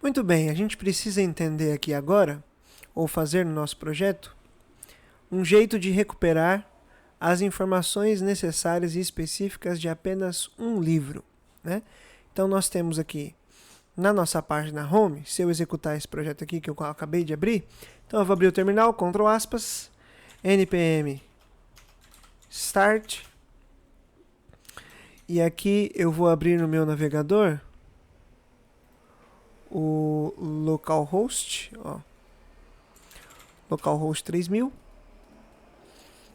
Muito bem, a gente precisa entender aqui agora, ou fazer no nosso projeto, um jeito de recuperar as informações necessárias e específicas de apenas um livro, né? Então nós temos aqui na nossa página Home, se eu executar esse projeto aqui que eu acabei de abrir, então eu vou abrir o terminal, Ctrl aspas, npm start, e aqui eu vou abrir no meu navegador o localhost, ó, localhost 3000.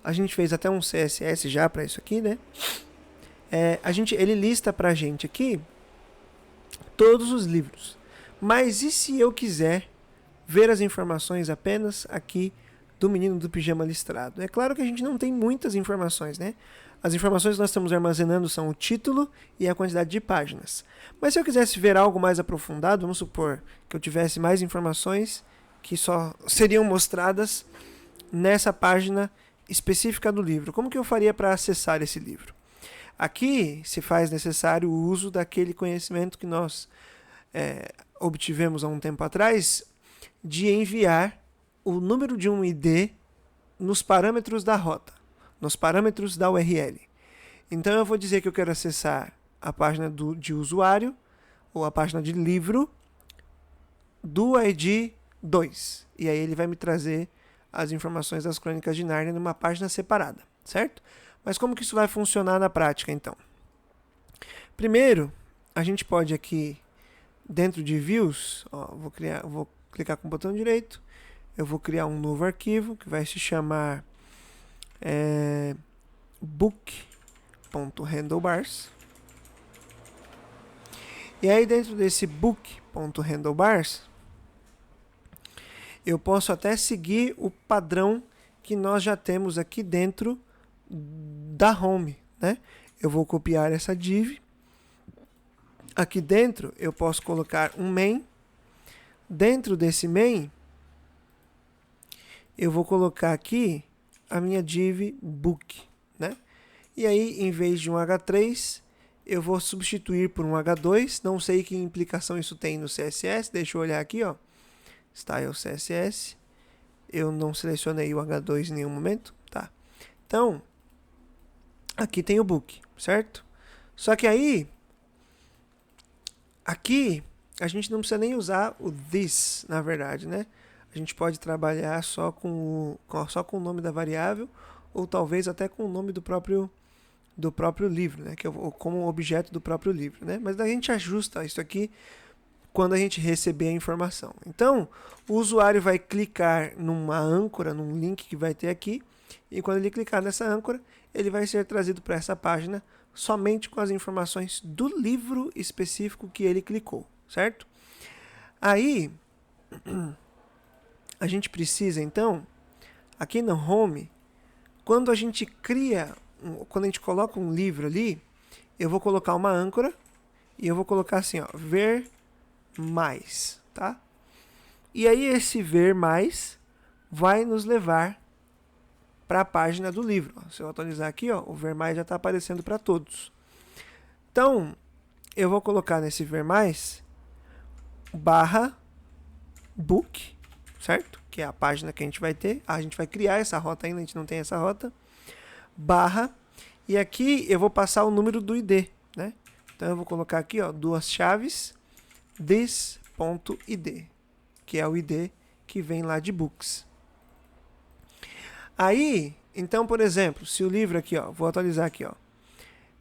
A gente fez até um CSS já para isso aqui, né? Ele lista pra gente aqui todos os livros. Mas e se eu quiser ver as informações apenas aqui do Menino do Pijama Listrado? É claro que a gente não tem muitas informações, né? As informações que nós estamos armazenando são o título e a quantidade de páginas. Mas se eu quisesse ver algo mais aprofundado, vamos supor que eu tivesse mais informações que só seriam mostradas nessa página específica do livro. Como que eu faria para acessar esse livro? Aqui se faz necessário o uso daquele conhecimento que nós obtivemos há um tempo atrás, de enviar o número de um ID nos parâmetros da rota, nos parâmetros da URL. Então eu vou dizer que eu quero acessar a página de usuário, ou a página de livro, do ID 2. E aí ele vai me trazer as informações das Crônicas de Nárnia numa página separada, certo? Mas como que isso vai funcionar na prática, então? Primeiro, a gente pode aqui, dentro de Views, ó, vou clicar com o botão direito, eu vou criar um novo arquivo, que vai se chamar book.handlebars. E aí, dentro desse book.handlebars, eu posso até seguir o padrão que nós já temos aqui dentro da home, né? Eu vou copiar essa div. Aqui dentro eu posso colocar um main. Dentro desse main eu vou colocar aqui a minha div book, né? E aí, em vez de um H3, eu vou substituir por um H2. Não sei que implicação isso tem no CSS. Deixa eu olhar aqui, ó. Style CSS. Eu não selecionei o H2 em nenhum momento, tá? Então, aqui tem o book, certo? Só que aí, aqui, a gente não precisa nem usar o this, na verdade, né? A gente pode trabalhar só com o nome da variável, ou talvez até com o nome do próprio livro, né? Como objeto do próprio livro, né? Mas daí a gente ajusta isso aqui quando a gente receber a informação. Então, o usuário vai clicar numa âncora, num link que vai ter aqui, e quando ele clicar nessa âncora, ele vai ser trazido para essa página somente com as informações do livro específico que ele clicou, certo? Aí, a gente precisa, então, aqui no Home, quando a gente coloca um livro ali, eu vou colocar uma âncora, e eu vou colocar assim, ó, ver mais, tá? E aí esse ver mais vai nos levar para a página do livro. Se eu atualizar aqui, ó, o ver mais já está aparecendo para todos. Então, eu vou colocar nesse ver mais /book, certo? Que é a página que a gente vai ter. A gente vai criar essa rota ainda, a gente não tem essa rota. E aqui eu vou passar o número do ID, né? Então eu vou colocar aqui, ó, duas chaves, this.id, que é o ID que vem lá de books. Aí, então, por exemplo, se o livro aqui, ó, vou atualizar aqui, ó.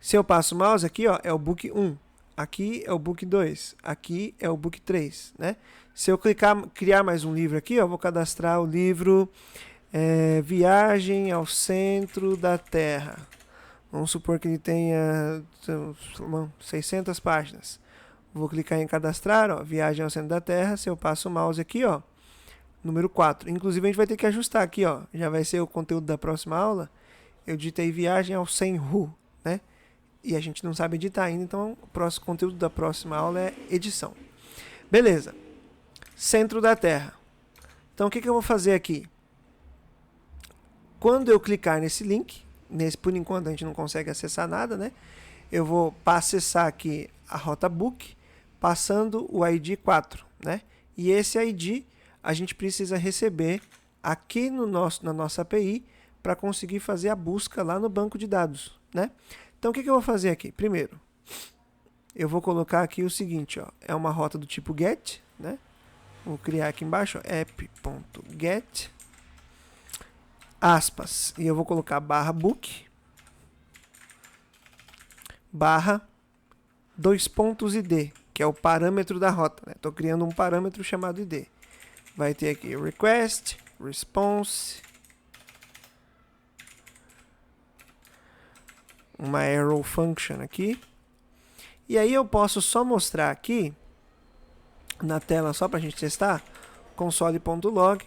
Se eu passo o mouse aqui, ó, é o book 1. Aqui é o book 2. Aqui é o book 3, né? Se eu criar mais um livro aqui, ó, vou cadastrar o livro Viagem ao Centro da Terra. Vamos supor que ele tenha 600 páginas. Vou clicar em cadastrar, ó, Viagem ao Centro da Terra. Se eu passo o mouse aqui, ó, número 4. Inclusive, a gente vai ter que ajustar aqui, ó. Já vai ser o conteúdo da próxima aula. Eu digitei Viagem ao Senhu, né? E a gente não sabe editar ainda, então o próximo conteúdo da próxima aula é edição. Beleza. Centro da Terra. Então, o que eu vou fazer aqui? Quando eu clicar nesse link, por enquanto a gente não consegue acessar nada, né? Eu vou acessar aqui a rota book, passando o ID 4, né? E esse ID a gente precisa receber aqui na nossa API para conseguir fazer a busca lá no banco de dados, né? Então, o que eu vou fazer aqui? Primeiro, eu vou colocar aqui o seguinte, ó, é uma rota do tipo GET, né? Vou criar aqui embaixo, app.get, aspas, e eu vou colocar barra book, barra 2 pontos id, que é o parâmetro da rota. Estou criando um parâmetro chamado id. Vai ter aqui request, response, uma arrow function aqui. E aí eu posso só mostrar aqui na tela, só para a gente testar, console.log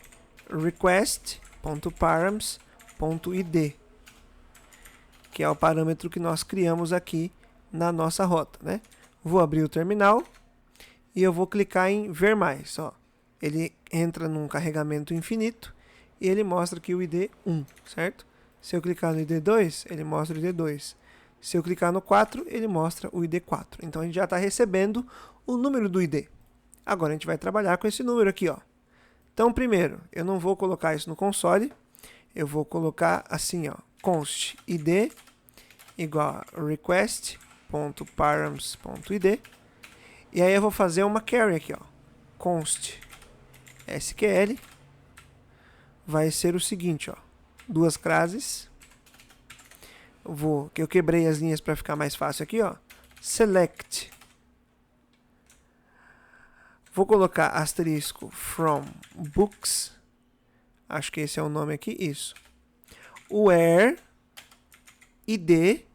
request.params.id, que é o parâmetro que nós criamos aqui na nossa rota, né? Vou abrir o terminal e eu vou clicar em ver mais, ó. Ele entra num carregamento infinito e ele mostra aqui o ID 1, certo? Se eu clicar no ID 2, ele mostra o ID 2. Se eu clicar no 4, ele mostra o ID 4. Então a gente já está recebendo o número do ID. Agora a gente vai trabalhar com esse número aqui, ó. Então, primeiro, eu não vou colocar isso no console, eu vou colocar assim, ó, const id igual a request.params.id, e aí eu vou fazer uma carry aqui, ó, const SQL, vai ser o seguinte, ó, duas frases, eu quebrei as linhas para ficar mais fácil aqui, ó, select, vou colocar asterisco from books, acho que esse é o nome aqui, isso, where id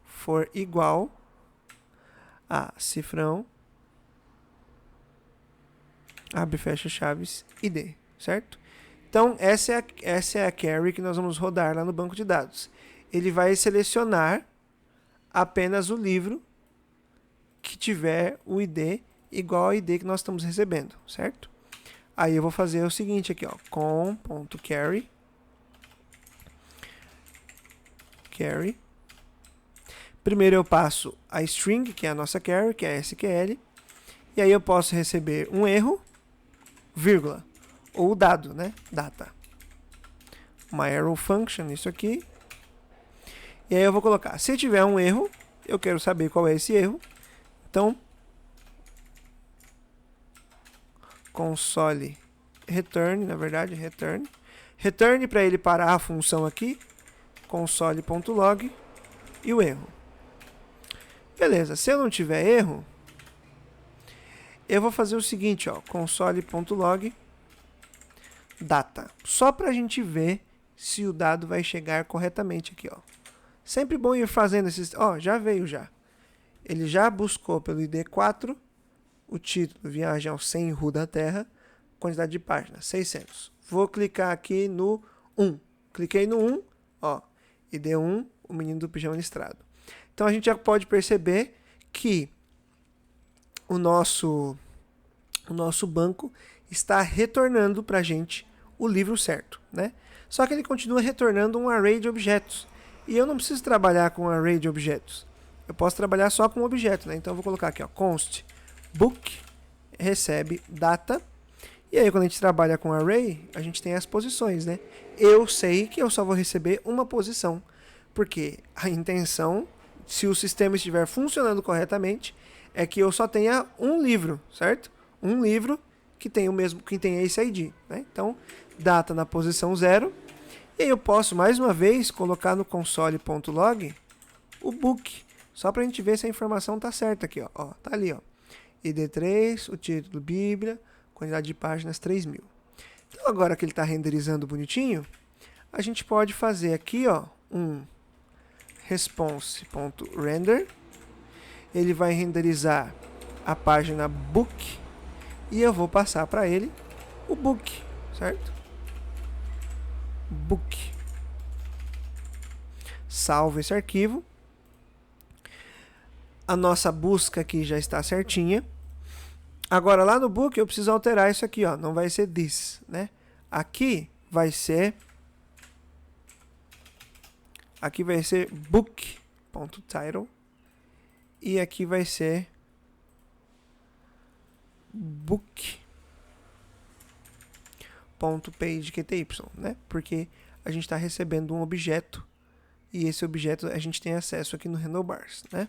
for igual a cifrão, abre e fecha chaves, id, certo? Então, essa é a carry que nós vamos rodar lá no banco de dados. Ele vai selecionar apenas o livro que tiver o ID igual ao ID que nós estamos recebendo, certo? Aí eu vou fazer o seguinte aqui, ó, com.carry, carry. Primeiro eu passo a string, que é a nossa carry, que é a SQL, e aí eu posso receber um erro, vírgula, ou o dado, né? Data. Uma arrow function, isso aqui. E aí eu vou colocar, se tiver um erro, eu quero saber qual é esse erro. Então, console return, na verdade, return. Return para ele parar a função aqui, console.log e o erro. Beleza, se eu não tiver erro, eu vou fazer o seguinte, ó, console.log data, só para a gente ver se o dado vai chegar corretamente aqui, ó. Sempre bom ir fazendo esses, ó, já veio já. Ele já buscou pelo ID 4, o título, Viagem ao Sem Ru da Terra, quantidade de páginas, 600. Vou clicar aqui no 1. Cliquei no 1, ó, ID 1, o menino do pijama listrado. Então a gente já pode perceber que o nosso banco está retornando para a gente o livro certo, né? Só que ele continua retornando um array de objetos. E eu não preciso trabalhar com um array de objetos. Eu posso trabalhar só com um objeto, né? Então eu vou colocar aqui, ó, const book recebe data. E aí quando a gente trabalha com array, a gente tem as posições, né? Eu sei que eu só vou receber uma posição, porque a intenção, se o sistema estiver funcionando corretamente, é que eu só tenha um livro, certo? Um livro que tem o mesmo, que tem esse ID, né? Então, data na posição 0. E aí eu posso, mais uma vez, colocar no console.log o book, só para a gente ver se a informação está certa aqui, ó. Ó, tá ali, ó. ID 3, o título Bíblia, quantidade de páginas 3.000. Então, agora que ele está renderizando bonitinho, a gente pode fazer aqui, ó, um response.render. Ele vai renderizar a página book e eu vou passar para ele o book, certo? Book. Salvo esse arquivo. A nossa busca aqui já está certinha. Agora lá no book eu preciso alterar isso aqui, ó. Não vai ser this, né? Aqui vai ser book.title e aqui vai ser book .pageQTY, né? Porque a gente está recebendo um objeto e esse objeto a gente tem acesso aqui no handlebars, né?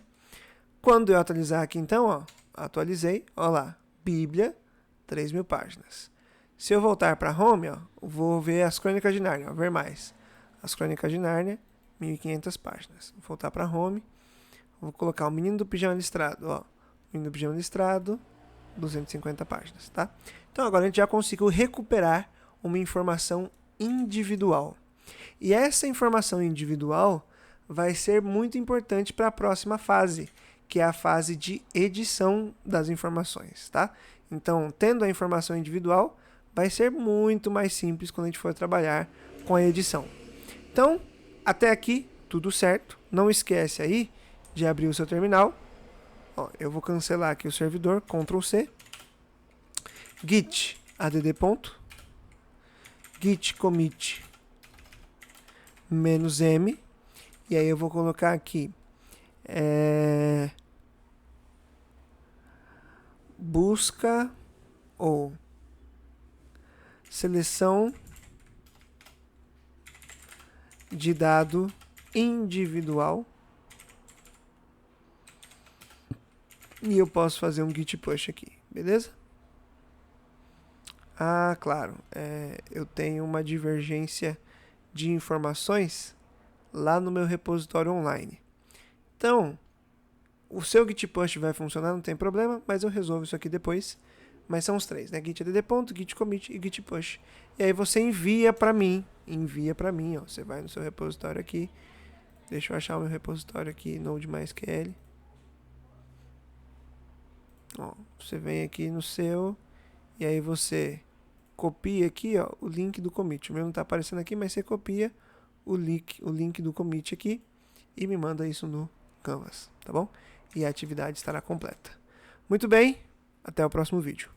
Quando eu atualizar aqui, então, ó, atualizei, ó lá, Bíblia, 3.000 páginas. Se eu voltar para home, ó, vou ver as Crônicas de Nárnia, ó, ver mais. As Crônicas de Nárnia, 1.500 páginas. Vou voltar para home, vou colocar o Menino do Pijama Listrado, ó. Menino do Pijama Listrado, 250 páginas, tá? Então agora a gente já conseguiu recuperar uma informação individual. E essa informação individual vai ser muito importante para a próxima fase, que é a fase de edição das informações, tá? Então, tendo a informação individual, vai ser muito mais simples quando a gente for trabalhar com a edição. Então, até aqui, tudo certo. Não esquece aí de abrir o seu terminal. Ó, eu vou cancelar aqui o servidor, Ctrl C. Git add ponto. Git commit -m. E aí eu vou colocar aqui busca ou seleção de dado individual. E eu posso fazer um git push aqui, beleza? Ah, claro, eu tenho uma divergência de informações lá no meu repositório online. Então, o seu git push vai funcionar, não tem problema, mas eu resolvo isso aqui depois. Mas são os três, né? Git add ponto, git commit e git push. E aí você envia para mim, ó. Você vai no seu repositório aqui. Deixa eu achar o meu repositório aqui, Node.MySQL. Ó, você vem aqui no seu e aí você copia aqui, ó, o link do commit. O meu não está aparecendo aqui, mas você copia o link do commit aqui e me manda isso no Canvas, tá bom? E a atividade estará completa. Muito bem, até o próximo vídeo.